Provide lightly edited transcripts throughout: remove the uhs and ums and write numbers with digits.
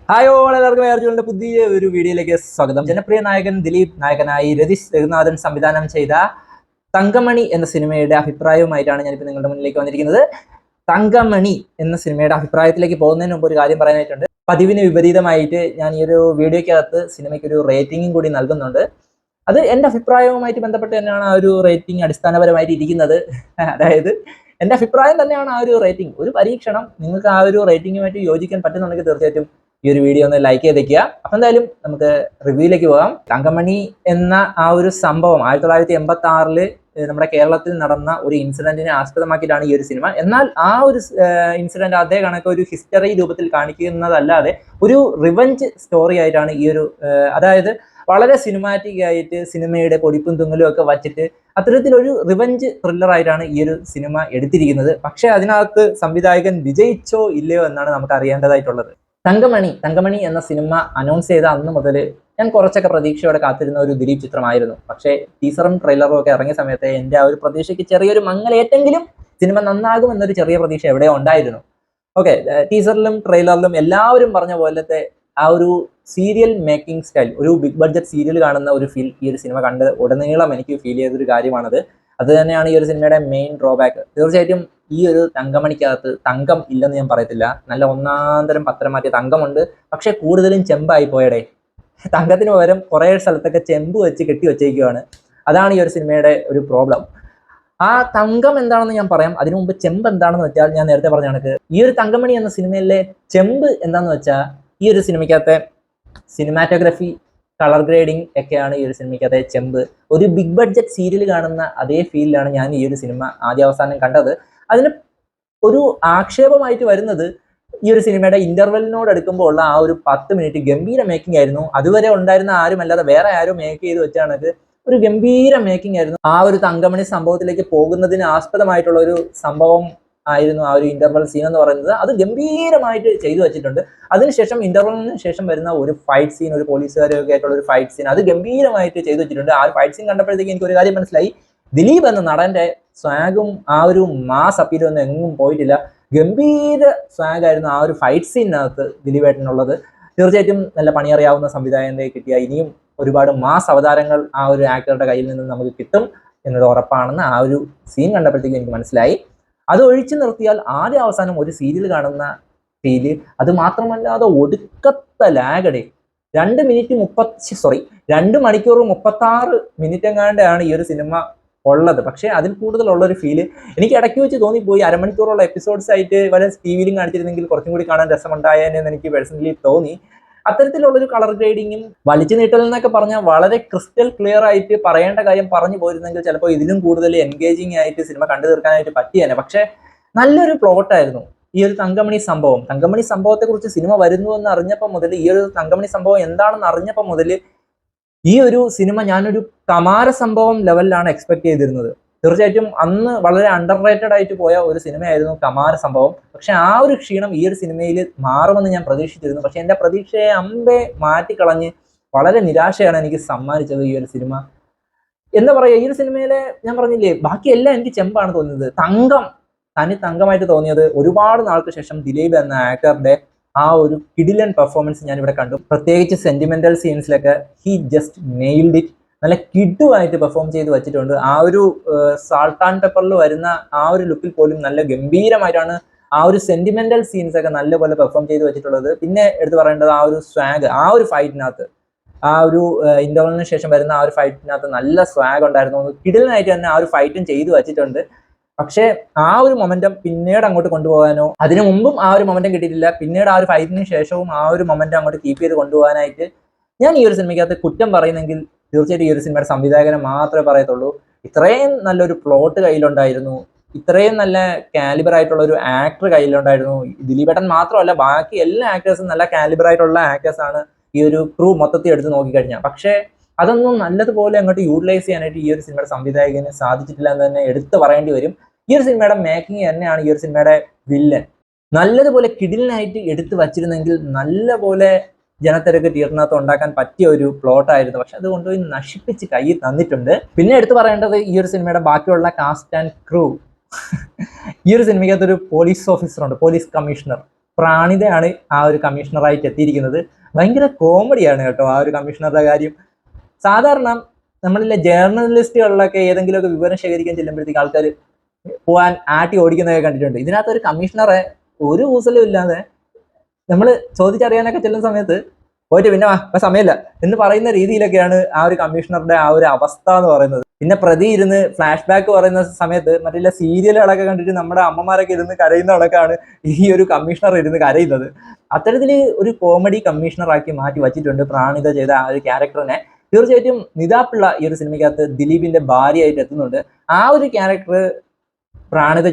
Hi all, എല്ലാവർക്കും അർജുനന്റെ പുതിയ ഒരു വീഡിയോയിലേക്ക് സ്വാഗതം. ജനപ്രിയ നായകൻ ദിലീപ് നായകനായി രതീഷ് രഘുനാഥൻ സംവിധാനം ചെയ്ത തങ്കമണി എന്ന സിനിമയുടെ അഭിപ്രായവുമായിട്ടാണ് ഞാനിപ്പോൾ നിങ്ങളുടെ മുന്നിലേക്ക് വന്നിരിക്കുന്നത്. തങ്കമണി എന്ന സിനിമയുടെ അഭിപ്രായത്തിലേക്ക് പോകുന്നതിന് മുമ്പ് ഒരു കാര്യം പറയാനായിട്ടുണ്ട്. പതിവിന് വിപരീതമായിട്ട് ഞാൻ ഈ ഒരു വീഡിയോയ്ക്കകത്ത് സിനിമയ്ക്ക് ഒരു റേറ്റിംഗും കൂടി നൽകുന്നുണ്ട്. അത് എൻ്റെ അഭിപ്രായവുമായിട്ട് ബന്ധപ്പെട്ട് തന്നെയാണ് ആ ഒരു റേറ്റിംഗ് അടിസ്ഥാനപരമായിട്ട് ഇരിക്കുന്നത്. അതായത് എൻ്റെ അഭിപ്രായം തന്നെയാണ് ആ ഒരു റേറ്റിംഗ്. ഒരു പരീക്ഷണം നിങ്ങൾക്ക് ആ ഒരു റേറ്റിംഗുമായിട്ട് യോജിക്കാൻ പറ്റുന്നുണ്ടെങ്കിൽ തീർച്ചയായിട്ടും ഈ ഒരു വീഡിയോ ഒന്ന് ലൈക്ക് ചെയ്തേക്കുക. അപ്പൊ എന്തായാലും നമുക്ക് റിവ്യൂയിലേക്ക് പോകാം. തങ്കമണി എന്ന ആ ഒരു സംഭവം 1986 നമ്മുടെ കേരളത്തിൽ നടന്ന ഒരു ഇൻസിഡന്റിനെ ആസ്പദമാക്കിയിട്ടാണ് ഈ ഒരു സിനിമ. എന്നാൽ ആ ഒരു ഇൻസിഡന്റ് അതേ കണക്ക് ഒരു ഹിസ്റ്ററി രൂപത്തിൽ കാണിക്കുന്നതല്ലാതെ ഒരു റിവഞ്ച് സ്റ്റോറി ആയിട്ടാണ് ഈ ഒരു അതായത് വളരെ സിനിമാറ്റിക് ആയിട്ട് സിനിമയുടെ പൊടിപ്പും തുങ്ങലും ഒക്കെ വച്ചിട്ട് അത്തരത്തിലൊരു റിവഞ്ച് ത്രില്ലർ ആയിട്ടാണ് ഈ ഒരു സിനിമ എടുത്തിരിക്കുന്നത്. പക്ഷെ അതിനകത്ത് സംവിധായകൻ വിജയിച്ചോ ഇല്ലയോ എന്നാണ് നമുക്ക് അറിയേണ്ടതായിട്ടുള്ളത്. തങ്കമണി എന്ന സിനിമ അനൗൺസ് ചെയ്ത അന്ന് മുതൽ ഞാൻ കുറച്ചൊക്കെ പ്രതീക്ഷയോടെ കാത്തിരുന്ന ഒരു ദിലീപ് ചിത്രമായിരുന്നു. പക്ഷേ ടീസറും ട്രെയിലറും ഒക്കെ ഇറങ്ങിയ സമയത്ത് എൻ്റെ ആ ഒരു പ്രതീക്ഷയ്ക്ക് ചെറിയൊരു മങ്ങലേറ്റെങ്കിലും സിനിമ നന്നാകും എന്നൊരു ചെറിയ പ്രതീക്ഷ എവിടെയോ ഉണ്ടായിരുന്നു. ഓക്കെ, ടീസറിലും ട്രെയിലറിലും എല്ലാവരും പറഞ്ഞ പോലത്തെ ആ ഒരു സീരിയൽ മേക്കിംഗ് സ്റ്റൈൽ, ഒരു ബിഗ് ബഡ്ജറ്റ് സീരിയൽ കാണുന്ന ഒരു ഫീൽ ഈ ഒരു സിനിമ കണ്ട് ഉടനീളം എനിക്ക് ഫീൽ ചെയ്തൊരു കാര്യമാണത്. അത് തന്നെയാണ് ഈ ഒരു സിനിമയുടെ മെയിൻ ഡ്രോബാക്ക്. തീർച്ചയായിട്ടും ഈ ഒരു തങ്കമണിക്കകത്ത് തങ്കം ഇല്ലെന്ന് ഞാൻ പറയത്തില്ല. നല്ല ഒന്നാന്തരം പത്രം മാറ്റിയ തങ്കമുണ്ട്. പക്ഷെ കൂടുതലും ചെമ്പായി പോയടേ. തങ്കത്തിന് പകരം കുറേ സ്ഥലത്തൊക്കെ ചെമ്പ് വെച്ച് കെട്ടി വെച്ചേക്കുവാണ്. അതാണ് ഈ ഒരു സിനിമയുടെ ഒരു പ്രോബ്ലം. ആ തങ്കം എന്താണെന്ന് ഞാൻ പറയാം. അതിനു മുമ്പ് ചെമ്പ് എന്താണെന്ന് വെച്ചാൽ, ഞാൻ നേരത്തെ പറഞ്ഞ കണക്ക് ഈ ഒരു തങ്കമണി എന്ന സിനിമയിലെ ചെമ്പ് എന്താണെന്ന് വെച്ചാൽ, ഈ ഒരു സിനിമയ്ക്കകത്തെ സിനിമാറ്റോഗ്രഫി, കളർ ഗ്രേഡിങ് ഒക്കെയാണ് ഈ ഒരു സിനിമയ്ക്കകത്തെ ചെമ്പ്. ഒരു ബിഗ് ബഡ്ജറ്റ് സീരിയൽ കാണുന്ന അതേ ഫീലിലാണ് ഞാൻ ഈ ഒരു സിനിമ ആദ്യ അവസാനം കണ്ടത്. അതിന് ഒരു ആക്ഷേപമായിട്ട് വരുന്നത് ഈ ഒരു സിനിമയുടെ ഇന്റർവെല്ലിനോട് അടുക്കുമ്പോൾ ഉള്ള ആ ഒരു 10 മിനിറ്റ് ഗംഭീര മേക്കിംഗ് ആയിരുന്നു. അതുവരെ ഉണ്ടായിരുന്ന ആരുമല്ലാതെ വേറെ ആരും മേക്ക് ചെയ്ത് വെച്ചാണത്. ഒരു ഗംഭീര മേക്കിംഗ് ആയിരുന്നു. ആ ഒരു തങ്കമണി സംഭവത്തിലേക്ക് പോകുന്നതിന് ആസ്പദമായിട്ടുള്ള ഒരു സംഭവം ആയിരുന്നു ആ ഒരു ഇന്റർവൽ സീൻ എന്ന് പറയുന്നത്. അത് ഗംഭീരമായിട്ട് ചെയ്തു വെച്ചിട്ടുണ്ട്. അതിനുശേഷം ഇന്റർവലിന് ശേഷം വരുന്ന ഒരു ഫൈറ്റ് സീൻ, ഒരു പോലീസുകാരൊക്കെ ആയിട്ടുള്ള ഒരു ഫൈറ്റ് സീൻ, അത് ഗംഭീരമായിട്ട് ചെയ്തു വെച്ചിട്ടുണ്ട്. ആ ഒരു ഫൈറ്റ് സീൻ കണ്ടപ്പോഴത്തേക്ക് എനിക്ക് ഒരു കാര്യം മനസ്സിലായി. ദിലീപ് എന്ന നടന്റെ സ്വാഗും ആ ഒരു മാസ് അപ്പീലും ഒന്നും എങ്ങും പോയിട്ടില്ല. ഗംഭീര സ്വാഗായിരുന്നു ആ ഒരു ഫൈറ്റ് സീനിനകത്ത് ദിലീപേട്ടനുള്ളത്. തീർച്ചയായിട്ടും നല്ല പണിയറിയാവുന്ന സംവിധായകന്റെ കിട്ടിയ ഇനിയും ഒരുപാട് മാസ് അവതാരങ്ങൾ ആ ഒരു ആക്ടറുടെ കയ്യിൽ നിന്ന് നമുക്ക് കിട്ടും എന്നത് ഉറപ്പാണെന്ന് ആ ഒരു സീൻ കണ്ടപ്പോഴത്തേക്കും എനിക്ക് മനസ്സിലായി. അത് ഒഴിച്ചു നിർത്തിയാൽ ആദ്യ അവസാനം ഒരു സീരിയൽ കാണുന്ന ഫീല്. അത് മാത്രമല്ലാതെ ഒടുക്കത്തെ ലാഗടെ. 2 മണിക്കൂർ 36 മിനിറ്റ് എങ്ങാണ്ടാണ് ഈ ഒരു സിനിമ ഉള്ളത്. പക്ഷെ അതിൽ കൂടുതലുള്ള ഒരു ഫീല് എനിക്ക് ഇടയ്ക്ക് വെച്ച് തോന്നിപ്പോയി. അരമണിക്കൂറുള്ള എപ്പിസോഡ്സ് ആയിട്ട് വല്ല ടിവിയിലും കാണിച്ചിരുന്നെങ്കിൽ കുറച്ചും കൂടി കാണാൻ രസമുണ്ടായെന്ന് എനിക്ക് പേഴ്സണലി തോന്നി. അത്തരത്തിലുള്ളൊരു കളർ ഗ്രേഡിങ്ങും വലിച്ചു നീട്ടൽ എന്നൊക്കെ പറഞ്ഞാൽ വളരെ ക്രിസ്റ്റൽ ക്ലിയർ ആയിട്ട് പറയേണ്ട കാര്യം പറഞ്ഞു പോയിരുന്നെങ്കിൽ ചിലപ്പോൾ ഇതിലും കൂടുതൽ എൻഗേജിങ് ആയിട്ട് സിനിമ കണ്ടു തീർക്കാനായിട്ട് പറ്റിയേനെ. പക്ഷെ നല്ലൊരു പ്ലോട്ടായിരുന്നു ഈ ഒരു തങ്കമണി സംഭവം. തങ്കമണി സംഭവത്തെക്കുറിച്ച് സിനിമ വരുന്നു എന്ന് അറിഞ്ഞപ്പോൾ മുതൽ, ഈ ഒരു തങ്കമണി സംഭവം എന്താണെന്ന് അറിഞ്ഞപ്പോൾ മുതൽ ഈ ഒരു സിനിമ ഞാനൊരു കമാര സംഭവം ലെവലിലാണ് എക്സ്പെക്ട് ചെയ്തിരുന്നത്. തീർച്ചയായിട്ടും അന്ന് വളരെ അണ്ടർ റേറ്റഡ് ആയിട്ട് പോയ ഒരു സിനിമയായിരുന്നു കമാര സംഭവം. പക്ഷെ ആ ഒരു ക്ഷീണം ഈ ഒരു സിനിമയിൽ മാറുമെന്ന് ഞാൻ പ്രതീക്ഷിച്ചിരുന്നു. പക്ഷെ എൻ്റെ പ്രതീക്ഷയെ അമ്പെ മാറ്റിക്കളഞ്ഞ് വളരെ നിരാശയാണ് എനിക്ക് സമ്മാനിച്ചത് ഈ ഒരു സിനിമ. എന്താ പറയുക, ഈ ഒരു സിനിമയിലെ ഞാൻ പറഞ്ഞില്ലേ, ബാക്കിയെല്ലാം എനിക്ക് ചെമ്പാണ് തോന്നിയത്. തനി തങ്കമായിട്ട് തോന്നിയത് ഒരുപാട് നാൾക്ക് ശേഷം ദിലീപ് എന്ന ആക്ടറുടെ ആ ഒരു കിടിലൻ പെർഫോമൻസ് ഞാൻ ഇവിടെ കണ്ടു. പ്രത്യേകിച്ച് സെന്റിമെന്റൽ സീൻസിലൊക്കെ ഹി ജസ്റ്റ് നെയിൽഡ് ഇറ്റ്. നല്ല കിഡുമായിട്ട് പെർഫോം ചെയ്ത് വെച്ചിട്ടുണ്ട്. ആ ഒരു സാൾട്ട് ആൻഡ് പെപ്പറിൽ വരുന്ന ആ ഒരു ലുക്കിൽ പോലും നല്ല ഗംഭീരമായിട്ടാണ് ആ ഒരു സെന്റിമെന്റൽ സീൻസ് ഒക്കെ നല്ലപോലെ പെർഫോം ചെയ്ത് വെച്ചിട്ടുള്ളത്. പിന്നെ എടുത്തു പറയേണ്ടത് ആ ഒരു സ്വാഗ്, ആ ഒരു ഫൈറ്റിനകത്ത്, ആ ഒരു ഇന്റർവലിന് ശേഷം വരുന്ന ആ ഒരു ഫൈറ്റിനകത്ത് നല്ല സ്വാഗ് ഉണ്ടായിരുന്നു. കിടിലനായിട്ട് തന്നെ ആ ഒരു ഫൈറ്റും ചെയ്തു വെച്ചിട്ടുണ്ട്. പക്ഷേ ആ ഒരു മൊമെന്റം പിന്നീട് അങ്ങോട്ട് കൊണ്ടുപോകാനോ, അതിനു മുമ്പും ആ ഒരു മൊമെന്റം കിട്ടിയിട്ടില്ല, പിന്നീട് ആ ഒരു ഫൈറ്റിന് ശേഷവും ആ ഒരു മൊമെന്റം അങ്ങോട്ട് കീപ്പ് ചെയ്ത് കൊണ്ടുപോകാനായിട്ട് ഞാൻ ഈ ഒരു സിനിമയ്ക്കകത്ത് കുറ്റം പറയുന്നെങ്കിൽ തീർച്ചയായിട്ടും ഈ ഒരു സിനിമയുടെ സംവിധായകനെ മാത്രമേ പറയത്തുള്ളൂ. ഇത്രയും നല്ലൊരു പ്ലോട്ട് കയ്യിലുണ്ടായിരുന്നു, ഇത്രയും നല്ല കാലിബർ ആയിട്ടുള്ള ഒരു ആക്ടർ കയ്യിലുണ്ടായിരുന്നു. ദിലീപേട്ടൻ മാത്രമല്ല, ബാക്കി എല്ലാ ആക്ടേഴ്സും നല്ല കാലിബർ ആയിട്ടുള്ള ആക്ടേഴ്സാണ് ഈ ഒരു ക്രൂ മൊത്തത്തിൽ എടുത്ത് നോക്കിക്കഴിഞ്ഞാൽ. പക്ഷേ അതൊന്നും നല്ലതുപോലെ അങ്ങോട്ട് യൂട്ടിലൈസ് ചെയ്യാനായിട്ട് ഈ ഒരു സിനിമയുടെ സംവിധായകന് സാധിച്ചിട്ടില്ല എന്ന് തന്നെ എടുത്ത് പറയേണ്ടി വരും. ഈ ഒരു സിനിമയുടെ മേക്കിംഗ് തന്നെയാണ് ഈ ഒരു സിനിമയുടെ വില്ലൻ. നല്ലതുപോലെ കിടിലനായിട്ട് എടുത്തു വച്ചിരുന്നെങ്കിൽ നല്ലപോലെ ജനത്തിരക്ക് തിയേറ്ററിനകത്ത് ഉണ്ടാക്കാൻ പറ്റിയ ഒരു പ്ലോട്ടായിരുന്നു. പക്ഷെ അത് കൊണ്ടുപോയി നശിപ്പിച്ച് കയ്യിൽ തന്നിട്ടുണ്ട്. പിന്നെ എടുത്തു പറയേണ്ടത് ഈ ഒരു സിനിമയുടെ ബാക്കിയുള്ള കാസ്റ്റ് ആൻഡ് ക്രൂ. ഈ ഒരു സിനിമയ്ക്കകത്തൊരു പോലീസ് ഓഫീസറുണ്ട്, പോലീസ് കമ്മീഷണർ. പ്രാണിതയാണ് ആ ഒരു കമ്മീഷണറായിട്ട് എത്തിയിരിക്കുന്നത്. ഭയങ്കര കോമഡിയാണ് കേട്ടോ ആ ഒരു കമ്മീഷണറുടെ കാര്യം. സാധാരണ നമ്മളിലെ ജേർണലിസ്റ്റുകളിലൊക്കെ ഏതെങ്കിലുമൊക്കെ വിവരം ശേഖരിക്കാൻ ചെല്ലുമ്പോഴത്തേക്ക് ആൾക്കാർ പോവാൻ ആട്ടി ഓടിക്കുന്നതൊക്കെ കണ്ടിട്ടുണ്ട്. ഇതിനകത്ത് ഒരു കമ്മീഷണറെ ഒരു കൂസലും ഇല്ലാതെ നമ്മൾ ചോദിച്ചറിയാനൊക്കെ ചെല്ലുന്ന സമയത്ത് പോയിട്ട് പിന്നെ ഇപ്പൊ സമയമില്ല എന്ന് പറയുന്ന രീതിയിലൊക്കെയാണ് ആ ഒരു കമ്മീഷണറുടെ ആ ഒരു അവസ്ഥ എന്ന് പറയുന്നത്. പിന്നെ പ്രതി ഇരുന്ന് ഫ്ലാഷ് ബാക്ക് പറയുന്ന സമയത്ത് മറ്റുള്ള സീരിയലുകളൊക്കെ കണ്ടിട്ട് നമ്മുടെ അമ്മമാരൊക്കെ ഇരുന്ന് കരയുന്ന കണക്കാണ് ഈ ഒരു കമ്മീഷണർ ഇരുന്ന് കരയുന്നത്. അത്തരത്തിൽ ഒരു കോമഡി കമ്മീഷണറാക്കി മാറ്റി വച്ചിട്ടുണ്ട് പ്രാണിത ചെയ്ത ആ ഒരു ക്യാരക്ടറിനെ. തീർച്ചയായിട്ടും നിതാപിള്ള ഈ ഒരു സിനിമയ്ക്കകത്ത് ദിലീപിന്റെ ഭാര്യയായിട്ട് എത്തുന്നുണ്ട്. ആ ഒരു ക്യാരക്ടർ പ്രാണിത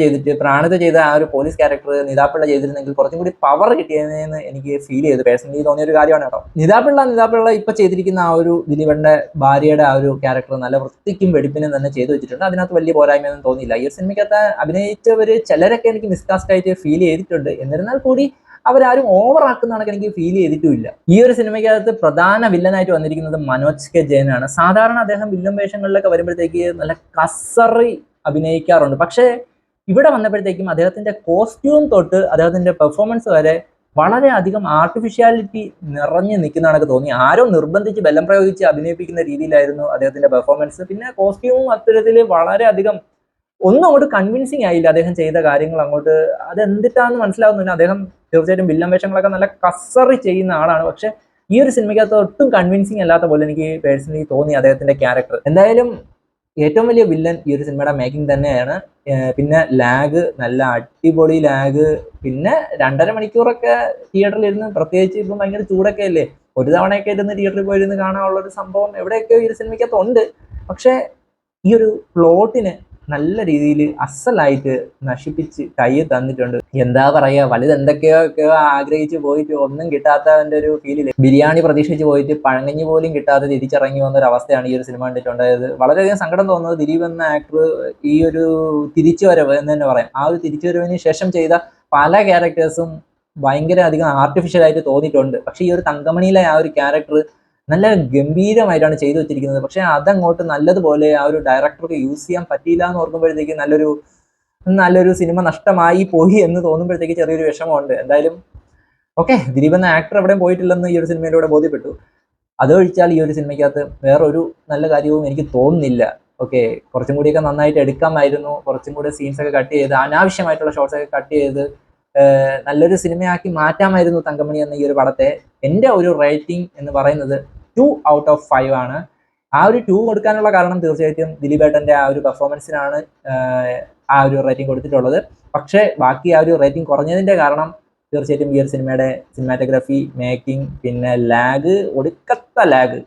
ചെയ്ത ആ ഒരു പോലീസ് ക്യാരക്ടർ നിതാപിള്ള ചെയ്തിരുന്നെങ്കിൽ കുറച്ചും കൂടി പവർ കിട്ടിയതെന്ന് എനിക്ക് ഫീൽ ചെയ്തു. പേഴ്സണലി തോന്നിയ ഒരു കാര്യമാണ് കേട്ടോ. നിതാപിള്ള ഇപ്പൊ ചെയ്തിരിക്കുന്ന ആ ഒരു ദിലീപന്റെ ഭാര്യയുടെ ആ ഒരു ക്യാരക്ടർ നല്ല വൃത്തിക്കും വെടിപ്പിനും തന്നെ ചെയ്തു വെച്ചിട്ടുണ്ട്. അതിനകത്ത് വലിയ പോരായ്മയൊന്നും തോന്നിയില്ല. ഈ ഒരു സിനിമയ്ക്കകത്ത് അഭിനയിച്ചവര് ചിലരൊക്കെ എനിക്ക് മിസ്കാസ്റ്റ് ആയിട്ട് ഫീൽ ചെയ്തിട്ടുണ്ട്. എന്നിരുന്നാൽ കൂടി അവരാരും ഓവർ ആക്കുന്നതാണെങ്കിൽ എനിക്ക് ഫീൽ ചെയ്തിട്ടുമില്ല. ഈ ഒരു സിനിമയ്ക്കകത്ത് പ്രധാന വില്ലനായിട്ട് വന്നിരിക്കുന്നത് മനോജ് കെ ജയനാണ്. സാധാരണ അദ്ദേഹം വില്ലൻ വേഷങ്ങളിലൊക്കെ വരുമ്പോഴത്തേക്ക് നല്ല കസറി അഭിനയിക്കാറുണ്ട്. പക്ഷേ ഇവിടെ വന്നപ്പോഴത്തേക്കും അദ്ദേഹത്തിന്റെ കോസ്റ്റ്യൂം തൊട്ട് അദ്ദേഹത്തിന്റെ പെർഫോമൻസ് വരെ വളരെയധികം ആർട്ടിഫിഷ്യാലിറ്റി നിറഞ്ഞു നിൽക്കുന്നതാണൊക്കെ തോന്നി. ആരോ നിർബന്ധിച്ച് ബലം പ്രയോഗിച്ച് അഭിനയിപ്പിക്കുന്ന രീതിയിലായിരുന്നു അദ്ദേഹത്തിന്റെ പെർഫോമൻസ്. പിന്നെ കോസ്റ്റ്യൂമും അത്തരത്തിൽ വളരെയധികം ഒന്നും അങ്ങോട്ട് കൺവിൻസിങ് ആയില്ല. അദ്ദേഹം ചെയ്ത കാര്യങ്ങൾ അങ്ങോട്ട് അതെന്തിട്ടാന്ന് മനസ്സിലാവുന്നില്ല. അദ്ദേഹം തീർച്ചയായിട്ടും വില്ലൻ വേഷങ്ങളൊക്കെ നല്ല കസറി ചെയ്യുന്ന ആളാണ്. പക്ഷെ ഈ ഒരു സിനിമയ്ക്കകത്ത് ഒട്ടും കൺവിൻസിങ് അല്ലാത്ത പോലെ എനിക്ക് പേഴ്സണലി തോന്നി അദ്ദേഹത്തിന്റെ ക്യാരക്ടർ. എന്തായാലും ഏറ്റവും വലിയ വില്ലൻ ഈ ഒരു സിനിമയുടെ മേക്കിംഗ് തന്നെയാണ്. പിന്നെ ലാഗ്, നല്ല അടിപൊളി ലാഗ്. പിന്നെ 2.5 മണിക്കൂറൊക്കെ തിയേറ്ററിൽ ഇരുന്ന്, പ്രത്യേകിച്ച് ഇപ്പം ഭയങ്കര ചൂടൊക്കെ അല്ലേ, ഒരു തവണയൊക്കെ ഇരുന്ന് തിയേറ്ററിൽ പോയിരുന്ന് കാണാനുള്ള ഒരു സംഭവം എവിടെയൊക്കെയോ ഈ ഒരു സിനിമയ്ക്കകത്ത് ഉണ്ട്. പക്ഷേ ഈ ഒരു പ്ലോട്ടിന് നല്ല രീതിയിൽ അസലായിട്ട് നശിപ്പിച്ച് കൈ തന്നിട്ടുണ്ട്. എന്താ പറയാ, വലുത് എന്തൊക്കെയോ ആഗ്രഹിച്ചു പോയിട്ട് ഒന്നും കിട്ടാത്തവന്റെ ഒരു ഫീലില് ബിരിയാണി പ്രതീക്ഷിച്ച് പോയിട്ട് പഴങ്ങഞ്ഞി പോലും കിട്ടാതെ തിരിച്ചിറങ്ങി വന്ന ഒരു അവസ്ഥയാണ് ഈ ഒരു സിനിമ കണ്ടിട്ടുണ്ടായത്. വളരെയധികം സങ്കടം തോന്നുന്നത് ദിലീപ് എന്ന ആക്ടർ ഈ ഒരു തിരിച്ചുവരവ് എന്ന് തന്നെ പറയാം. ആ ഒരു തിരിച്ചുവരവിന് ശേഷം ചെയ്ത പല ക്യാരക്ടേഴ്സും ഭയങ്കര അധികം ആർട്ടിഫിഷ്യൽ ആയിട്ട് തോന്നിയിട്ടുണ്ട്. പക്ഷെ ഈ ഒരു തങ്കമണിയിലെ ആ ഒരു ക്യാരക്ടർ നല്ല ഗംഭീരമായിട്ടാണ് ചെയ്തു വെച്ചിരിക്കുന്നത്. പക്ഷെ അതങ്ങോട്ട് നല്ലതുപോലെ ആ ഒരു ഡയറക്ടർക്ക് യൂസ് ചെയ്യാൻ പറ്റിയില്ല എന്ന് ഓർക്കുമ്പോഴത്തേക്ക് നല്ലൊരു സിനിമ നഷ്ടമായി പോയി എന്ന് തോന്നുമ്പോഴത്തേക്ക് ചെറിയൊരു വിഷമമുണ്ട്. എന്തായാലും ഓക്കെ, ദിലീപ് എന്ന ആക്ടർ എവിടെയും പോയിട്ടില്ലെന്ന് ഈ ഒരു സിനിമയിലൂടെ ബോധ്യപ്പെട്ടു. അതൊഴിച്ചാൽ ഈ ഒരു സിനിമയ്ക്കകത്ത് വേറൊരു നല്ല കാര്യവും എനിക്ക് തോന്നുന്നില്ല. ഓക്കെ, കുറച്ചും കൂടിയൊക്കെ നന്നായിട്ട് എടുക്കാമായിരുന്നു. കുറച്ചും കൂടി സീൻസ് ഒക്കെ കട്ട് ചെയ്ത്, അനാവശ്യമായിട്ടുള്ള ഷോർട്സ് ഒക്കെ കട്ട് ചെയ്ത് നല്ലൊരു സിനിമയാക്കി മാറ്റാമായിരുന്നു തങ്കമണി എന്ന ഈ ഒരു പടത്തെ. എൻ്റെ ഒരു റേറ്റിംഗ് എന്ന് പറയുന്നത് 2 out of 5 ആണ്. ആ ഒരു 2 കൊടുക്കാനുള്ള കാരണം തീർച്ചയായിട്ടും ദിലീപേട്ടൻ്റെ ആ ഒരു പെർഫോമൻസിനാണ് ആ ഒരു റേറ്റിംഗ് കൊടുത്തിട്ടുള്ളത്. പക്ഷേ ബാക്കി ആ ഒരു റേറ്റിംഗ് കുറഞ്ഞതിൻ്റെ കാരണം തീർച്ചയായിട്ടും ഈ ഒരു സിനിമയുടെ സിനിമാറ്റോഗ്രാഫി, മേക്കിംഗ്, പിന്നെ ലാഗ്, ഒടുക്കത്ത ലാഗ്.